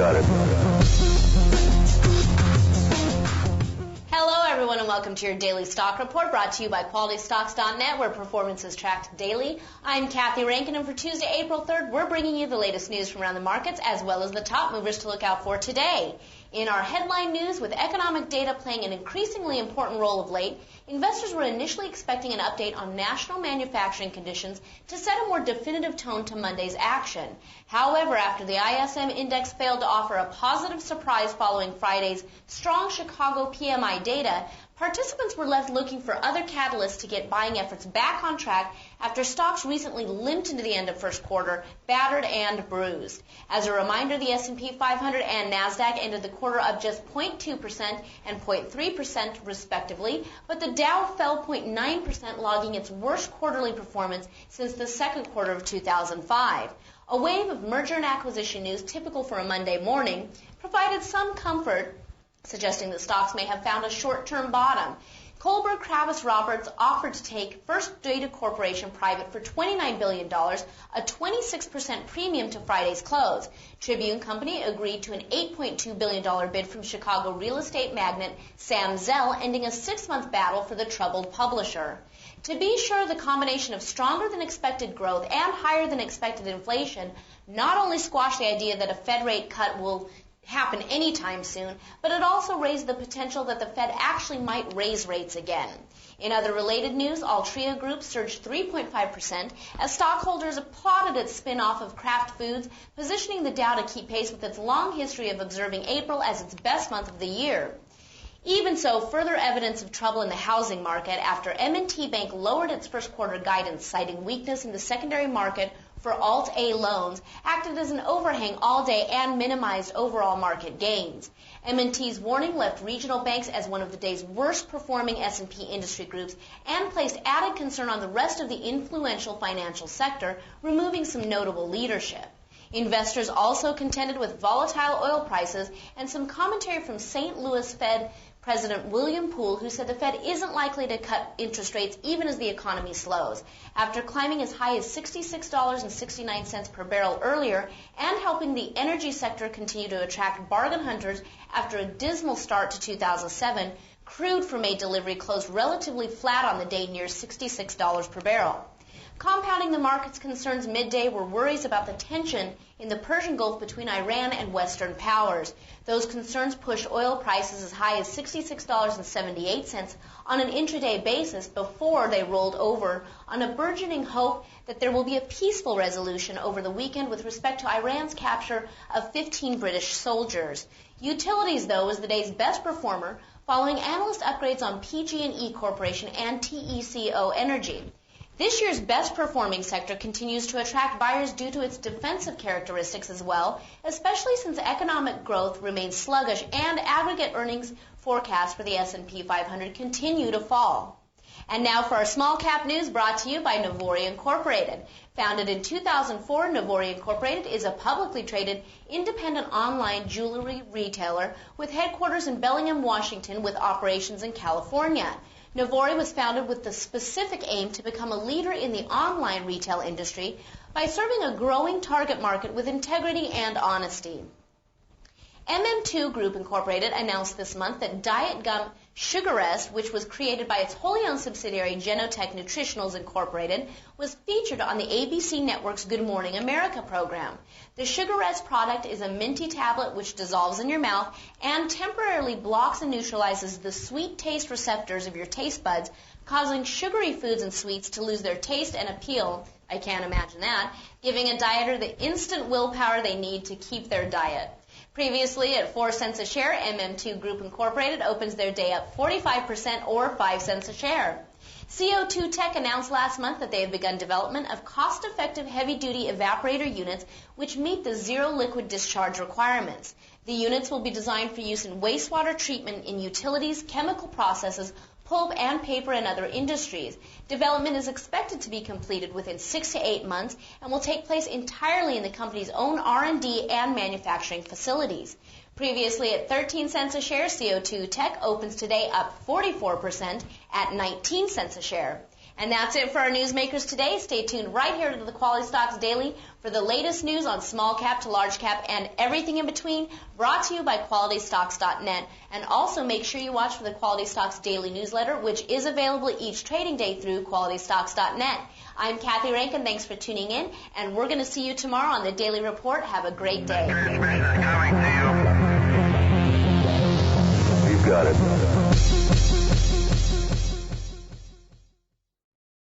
got it. Hello, everyone, and welcome to your daily stock report brought to you by QualityStocks.net, where performance is tracked daily. I'm Kathy Rankin, and for Tuesday, April 3rd, we're bringing you the latest news from around the markets as well as the top movers to look out for today. In our headline news, with economic data playing an increasingly important role of late, investors were initially expecting an update on national manufacturing conditions to set a more definitive tone to Monday's action. However, after the ISM index failed to offer a positive surprise following Friday's strong Chicago PMI data, participants were left looking for other catalysts to get buying efforts back on track after stocks recently limped into the end of first quarter, battered and bruised. As a reminder, the S&P 500 and NASDAQ ended the quarter up just 0.2% and 0.3% respectively, but the Dow fell 0.9%, logging its worst quarterly performance since the second quarter of 2005. A wave of merger and acquisition news, typical for a Monday morning, provided some comfort, suggesting that stocks may have found a short-term bottom. Kohlberg Kravis Roberts offered to take First Data Corporation private for $29 billion, a 26% premium to Friday's close. Tribune Company agreed to an $8.2 billion bid from Chicago real estate magnate Sam Zell, ending a 6-month battle for the troubled publisher. To be sure, the combination of stronger than expected growth and higher than expected inflation not only squashed the idea that a Fed rate cut will happen anytime soon, but it also raised the potential that the Fed actually might raise rates again. In other related news, Altria Group surged 3.5% as stockholders applauded its spin-off of Kraft Foods, positioning the Dow to keep pace with its long history of observing April as its best month of the year. Even so, further evidence of trouble in the housing market after M&T Bank lowered its first quarter guidance, citing weakness in the secondary market for Alt-A loans, acted as an overhang all day and minimized overall market gains. M&T's warning left regional banks as one of the day's worst performing S&P industry groups and placed added concern on the rest of the influential financial sector, removing some notable leadership. Investors also contended with volatile oil prices and some commentary from St. Louis Fed President William Poole, who said the Fed isn't likely to cut interest rates even as the economy slows. After climbing as high as $66.69 per barrel earlier and helping the energy sector continue to attract bargain hunters after a dismal start to 2007, crude for May delivery closed relatively flat on the day near $66 per barrel. Compounding the market's concerns midday were worries about the tension in the Persian Gulf between Iran and Western powers. Those concerns pushed oil prices as high as $66.78 on an intraday basis before they rolled over on a burgeoning hope that there will be a peaceful resolution over the weekend with respect to Iran's capture of 15 British soldiers. Utilities, though, was the day's best performer, following analyst upgrades on PG&E Corporation and TECO Energy. This year's best performing sector continues to attract buyers due to its defensive characteristics as well, especially since economic growth remains sluggish and aggregate earnings forecasts for the S&P 500 continue to fall. And now for our small cap news brought to you by Navori Incorporated. Founded in 2004, Navori Incorporated is a publicly traded independent online jewelry retailer with headquarters in Bellingham, Washington, with operations in California. Navori was founded with the specific aim to become a leader in the online retail industry by serving a growing target market with integrity and honesty. MM2 Group Incorporated announced this month that Diet Gum Sugar Rest, which was created by its wholly owned subsidiary Genotech Nutritionals Incorporated, was featured on the ABC Network's Good Morning America program. The Sugar Rest product is a minty tablet which dissolves in your mouth and temporarily blocks and neutralizes the sweet taste receptors of your taste buds, causing sugary foods and sweets to lose their taste and appeal. I can't imagine that, giving a dieter the instant willpower they need to keep their diet. Previously, at 4 cents a share, MM2 Group Incorporated opens their day up 45% or 5 cents a share. CO2 Tech announced last month that they have begun development of cost-effective heavy-duty evaporator units which meet the zero liquid discharge requirements. The units will be designed for use in wastewater treatment in utilities, chemical processes, pulp and paper and other industries. Development is expected to be completed within 6 to 8 months and will take place entirely in the company's own R&D and manufacturing facilities. Previously at 13 cents a share, CO2 Tech opens today up 44% at 19 cents a share. And that's it for our newsmakers today. Stay tuned right here to the Quality Stocks Daily for the latest news on small cap to large cap and everything in between, brought to you by QualityStocks.net. And also make sure you watch for the Quality Stocks Daily newsletter, which is available each trading day through QualityStocks.net. I'm Kathy Rankin. Thanks for tuning in, and we're going to see you tomorrow on the Daily Report. Have a great day. You've got it.